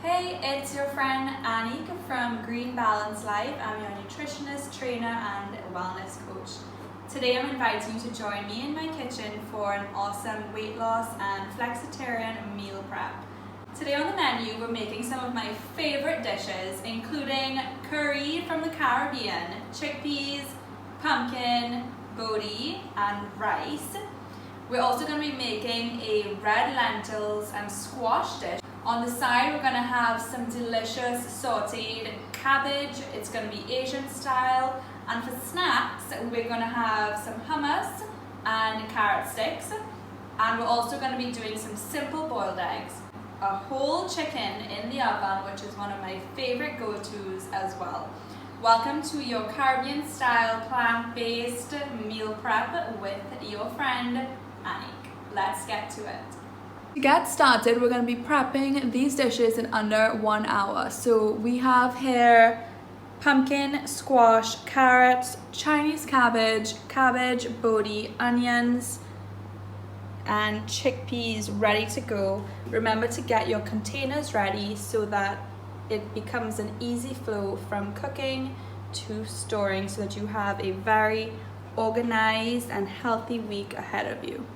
Hey, it's your friend Annick from Green Balance Life. I'm your nutritionist, trainer, and wellness coach. Today I'm inviting you to join me in my kitchen for an awesome weight loss and flexitarian meal prep. Today on the menu, we're making some of my favorite dishes, including curry from the Caribbean, chickpeas, pumpkin, bodi, and rice. We're also going to be making a red lentils and squash dish. On the side, we're going to have some delicious sauteed cabbage. It's going to be Asian style. And for snacks, we're going to have some hummus and carrot sticks. And we're also going to be doing some simple boiled eggs. A whole chicken in the oven, which is one of my favorite go-tos as well. Welcome to your Caribbean style plant-based meal prep with your friend Annick. Let's get to it. To get started, we're going to be prepping these dishes in under 1 hour. So we have here pumpkin, squash, carrots, Chinese cabbage, bodi, onions, and chickpeas ready to go. Remember to get your containers ready so that it becomes an easy flow from cooking to storing, so that you have a very organized and healthy week ahead of you.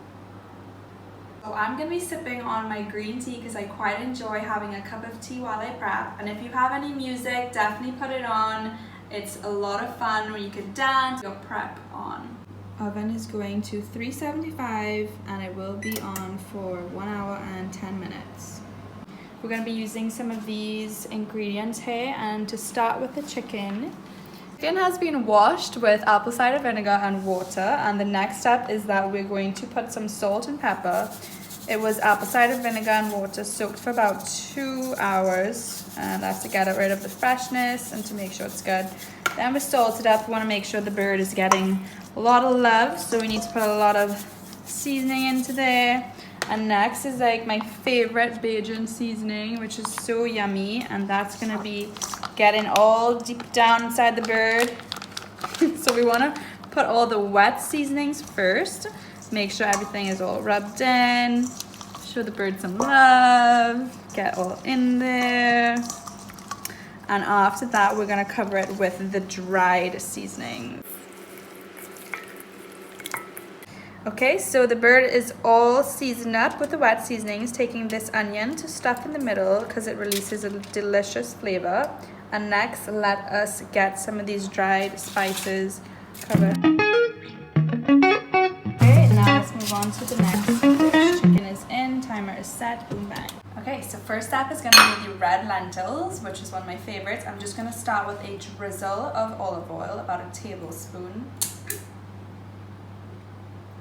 So I'm going to be sipping on my green tea because I quite enjoy having a cup of tea while I prep. And if you have any music, definitely put it on. It's a lot of fun when you can dance your prep on. Oven is going to 375 and it will be on for 1 hour and 10 minutes. We're going to be using some of these ingredients here, and to start with the chicken. Chicken has been washed with apple cider vinegar and water, and the next step is that we're going to put some salt and pepper. It was apple cider vinegar and water soaked for about 2 hours, and that's to get rid of the freshness and to make sure it's good. Then we salt it up. We want to make sure the bird is getting a lot of love, so we need to put a lot of seasoning into there. And next is like my favorite Bajan seasoning, which is so yummy, and that's gonna be getting all deep down inside the bird. So we wanna put all the wet seasonings first, make sure everything is all rubbed in, show the bird some love, get all in there. And after that, we're gonna cover it with the dried seasoning. Okay, so the bird is all seasoned up with the wet seasonings, taking this onion to stuff in the middle because it releases a delicious flavor. And next, let us get some of these dried spices covered. Okay, now let's move on to the next dish. Chicken is in, timer is set, boom bang. Okay, so first step is gonna be the red lentils, which is one of my favorites. I'm just gonna start with a drizzle of olive oil, about a tablespoon,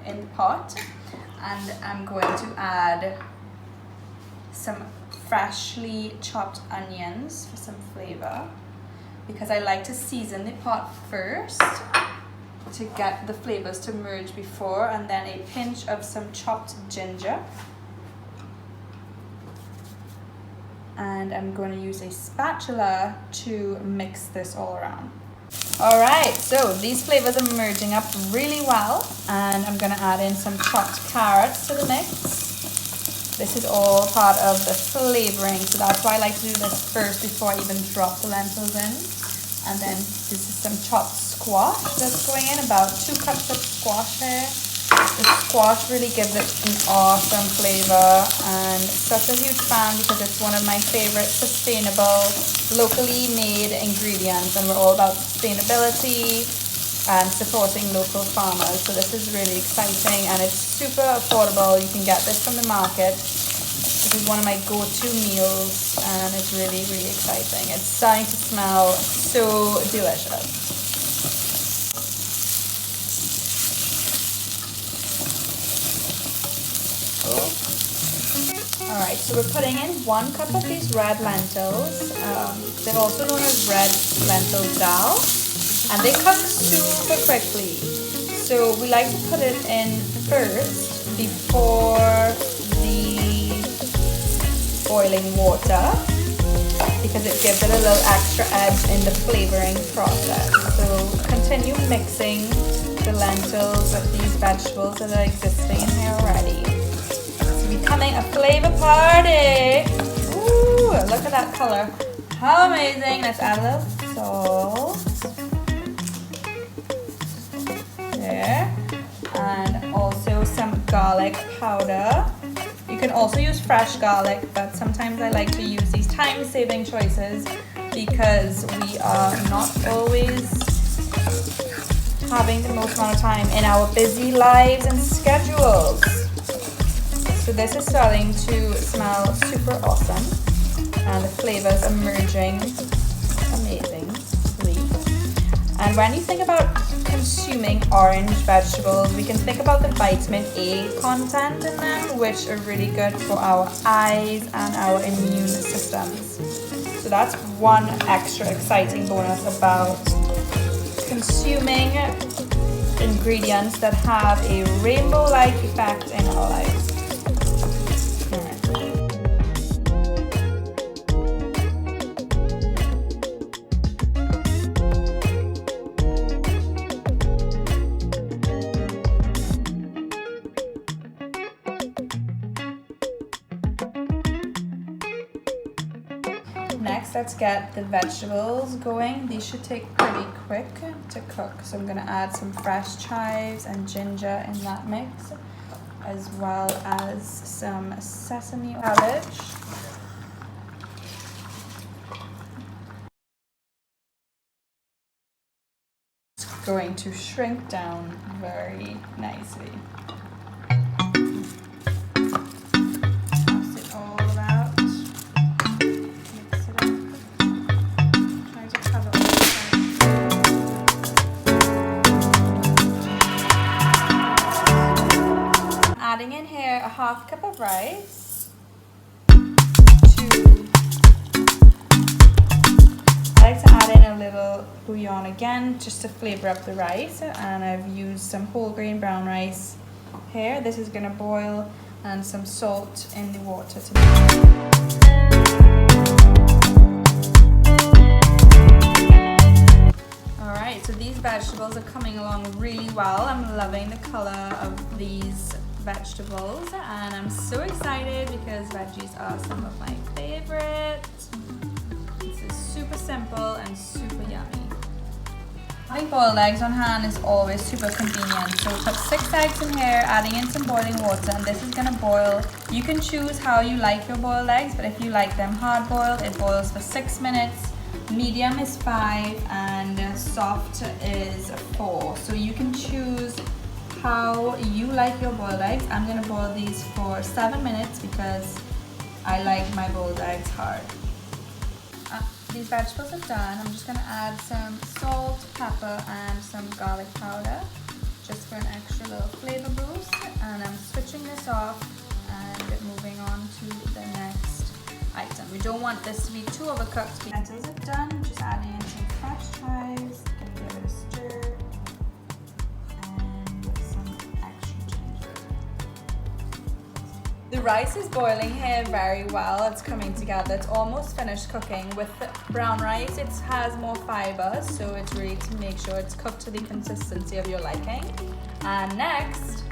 in the pot, and I'm going to add some freshly chopped onions for some flavor, because I like to season the pot first to get the flavors to merge before, and then a pinch of some chopped ginger, and I'm going to use a spatula to mix this all around. Alright, so these flavors are merging up really well, and I'm going to add in some chopped carrots to the mix. This is all part of the flavoring, so that's why I like to do this first before I even drop the lentils in. And then this is some chopped squash that's going in, about 2 cups of squash here. The squash really gives it an awesome flavor, and such a huge fan because it's one of my favorite sustainable, locally made ingredients, and we're all about sustainability and supporting local farmers. So this is really exciting, and it's super affordable. You can get this from the market. This is one of my go-to meals, and it's really, really exciting. It's starting to smell so delicious. Alright, so we're putting in 1 cup of these red lentils. They're also known as red lentil dal, and they cook super quickly. So we like to put it in first before the boiling water, because it gives it a little extra edge in the flavoring process. So continue mixing the lentils with these vegetables that are existing in here already. It's becoming a flavor party. Ooh. Woo! Look at that color. How amazing. Let's add a little salt. There. And also some garlic powder. You can also use fresh garlic, but sometimes I like to use these time-saving choices because we are not always having the most amount of time in our busy lives and schedules. So this is starting to smell super awesome and the flavors are merging amazingly. And when you think about consuming orange vegetables, we can think about the vitamin A content in them, which are really good for our eyes and our immune systems. So that's one extra exciting bonus about consuming ingredients that have a rainbow-like effect in our lives. Next, let's get the vegetables going. These should take pretty quick to cook. So I'm gonna add some fresh chives and ginger in that mix, as well as some sesame cabbage. It's going to shrink down very nicely. Adding in here a half cup of rice. I like to add in a little bouillon again just to flavor up the rice, and I've used some whole grain brown rice here. This is going to boil, and some salt in the water to Alright, so these vegetables are coming along really well. I'm loving the color of these vegetables and I'm so excited because veggies are some of my favorites. This is super simple and super yummy. Having boiled eggs on hand is always super convenient. So put 6 eggs in here, adding in some boiling water, and this is gonna boil. You can choose how you like your boiled eggs, but if you like them hard boiled, it boils for 6 minutes. Medium is 5 and soft is 4. So you can choose how you like your boiled eggs. I'm going to boil these for 7 minutes because I like my boiled eggs hard. These vegetables are done. I'm just going to add some salt, pepper and some garlic powder just for an extra little flavor boost, and I'm switching this off and moving on to the next item. We don't want this to be too overcooked. Lentils are done. Just adding in some fresh chives, give it a stir. The rice is boiling here very well. It's coming together. It's almost finished cooking. With the brown rice, it has more fiber, so it's really to make sure it's cooked to the consistency of your liking. And next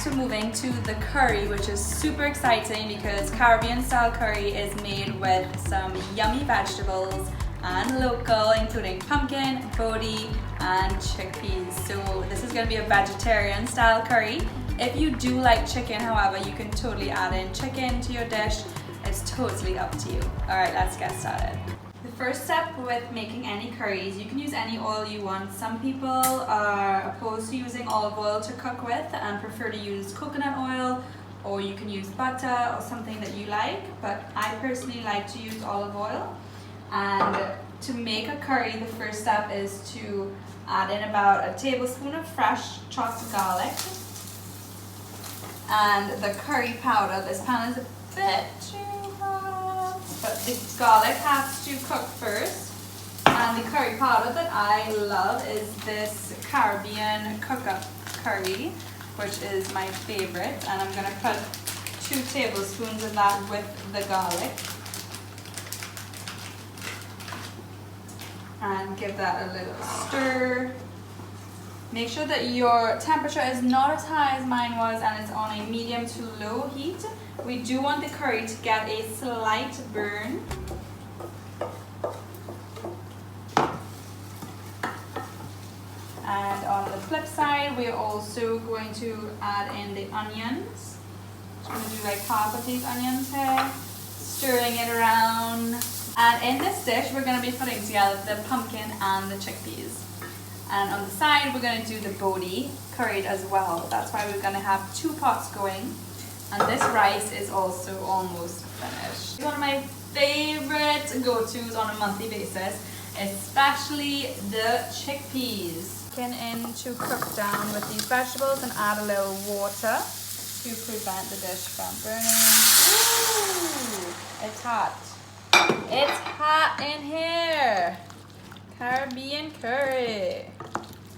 we're moving to the curry, which is super exciting because Caribbean style curry is made with some yummy vegetables and local, including pumpkin, bodhi, and chickpeas. So this is going to be a vegetarian style curry. If you do like chicken, however, you can totally add in chicken to your dish. It's totally up to you. Alright, let's get started. The first step with making any curries, you can use any oil you want. Some people are opposed to using olive oil to cook with and prefer to use coconut oil, or you can use butter or something that you like, but I personally like to use olive oil. And to make a curry, the first step is to add in about a tablespoon of fresh chopped garlic and the curry powder. This pan is a bit too hot, but the garlic has to cook first. And the curry powder that I love is this Caribbean cook-up curry, which is my favorite. And I'm going to put 2 tablespoons of that with the garlic. And give that a little stir. Make sure that your temperature is not as high as mine was and it's on a medium to low heat, We do want the curry to get a slight burn. And on the flip side, we're also going to add in the onions. Just going to do like half of these onions here, stirring it around. And in this dish, we're going to be putting together the pumpkin and the chickpeas. And on the side, we're going to do the bodhi curried as well. That's why we're going to have 2 pots going. And this rice is also almost finished. It's one of my favorite go-tos on a monthly basis, especially the chickpeas. In to cook down with these vegetables and add a little water to prevent the dish from burning. Ooh, it's hot. It's hot in here. Caribbean curry.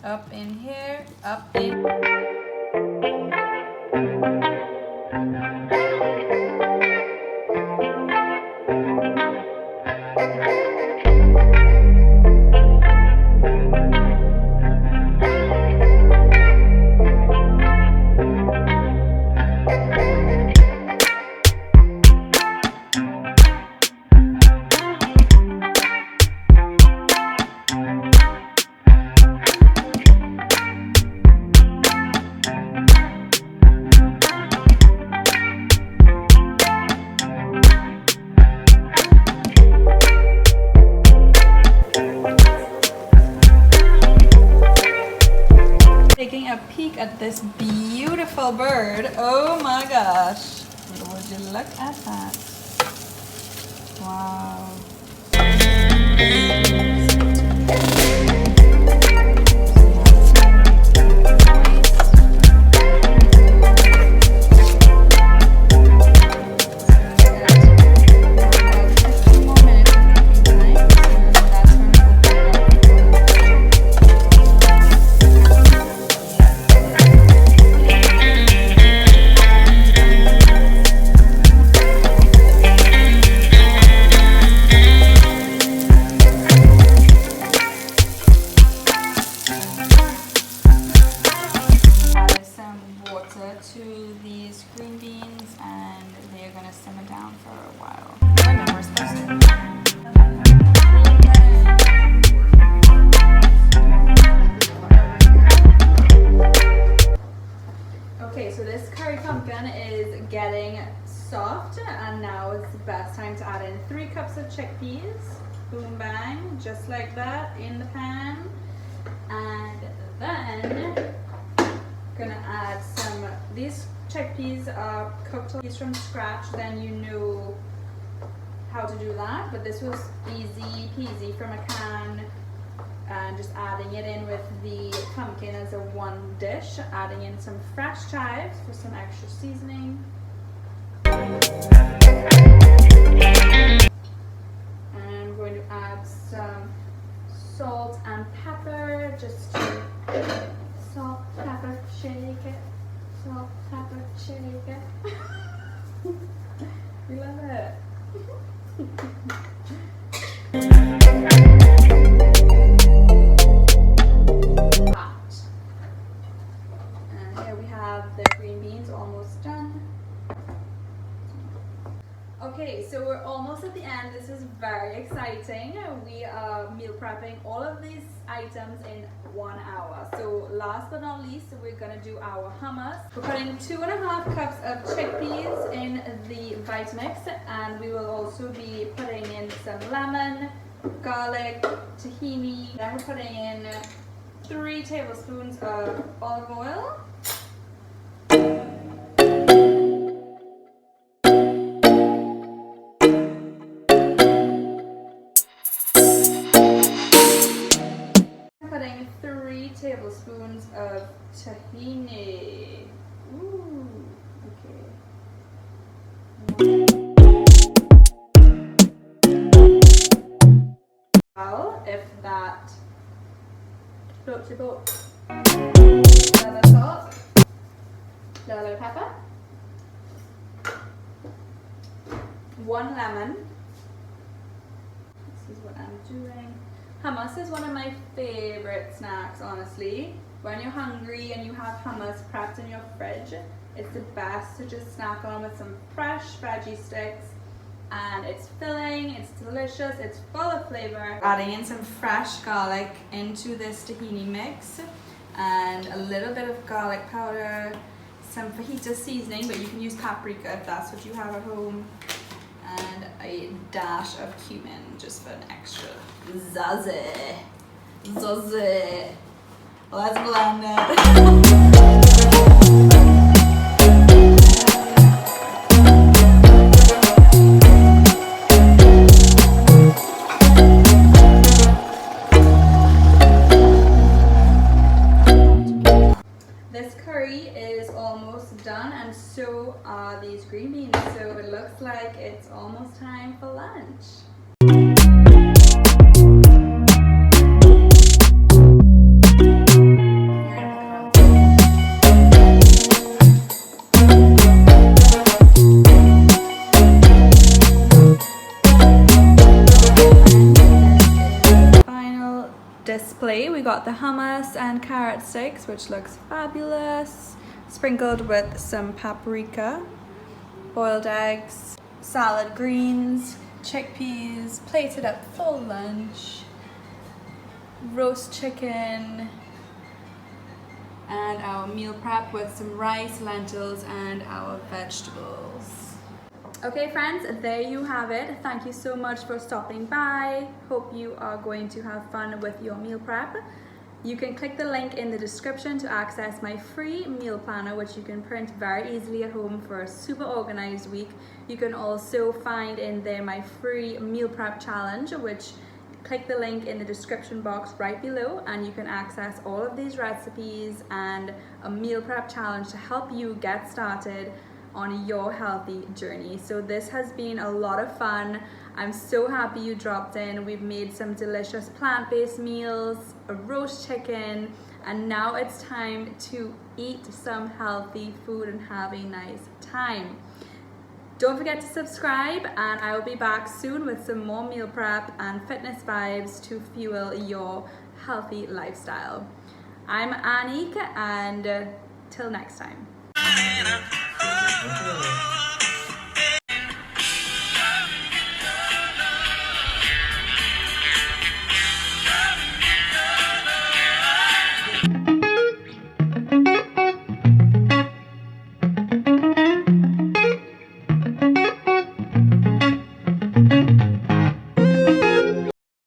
Up in here, up in. Taking a peek at this beautiful bird. Oh my gosh. Would you look at that? Wow. To these green beans, and they're gonna simmer down for a while. And then we're supposed to. Okay, so this curry pumpkin is getting soft, and now it's the best time to add in 3 cups of chickpeas. Boom bang, just like that in the pan, and then gonna add some. These chickpeas are cooked from scratch, then you know how to do that, but this was easy peasy from a can, and just adding it in with the pumpkin as a one dish, adding in some fresh chives for some extra seasoning, and I'm going to add some salt and pepper, just to salt, pepper, shake it. Salt, pepper, shake it. We love it. Hot. And here we have the green beans almost done. Okay, so we're almost at the end. This is very exciting. We are meal prepping all of these items in 1 hour. So last but not least, we're gonna do our hummus. We're putting 2.5 cups of chickpeas in the Vitamix, and we will also be putting in some lemon, garlic, tahini. Then we're putting in 3 tablespoons of olive oil. Putting 3 tablespoons of tahini. Ooh, okay. Well, if that floats your boat. Little salt, little pepper, 1 lemon. This is what I'm doing. Hummus is one of my favorite snacks, honestly. When you're hungry and you have hummus prepped in your fridge, It's the best to just snack on with some fresh veggie sticks, and it's filling, it's delicious, it's full of flavor. Adding in some fresh garlic into this tahini mix and a little bit of garlic powder, some fajita seasoning, but you can use paprika if that's what you have at home, and a dash of cumin just for an extra zazzy. Let's blend it. This curry is almost done, and so are these green beans, so it looks like it's almost time for lunch. Display, we got the hummus and carrot sticks, which looks fabulous, sprinkled with some paprika, boiled eggs, salad greens, chickpeas, plated up for lunch, roast chicken, and our meal prep with some rice, lentils, and our vegetables. Okay friends, there you have it. Thank you so much for stopping by. Hope you are going to have fun with your meal prep. You can click the link in the description to access my free meal planner, which you can print very easily at home for a super organized week. You can also find in there my free meal prep challenge, which click the link in the description box right below, and you can access all of these recipes and a meal prep challenge to help you get started on your healthy journey. So this has been a lot of fun. I'm so happy you dropped in. We've made some delicious plant-based meals, a roast chicken, and now it's time to eat some healthy food and have a nice time. Don't forget to subscribe, and I will be back soon with some more meal prep and fitness vibes to fuel your healthy lifestyle. I'm Anik, and till next time.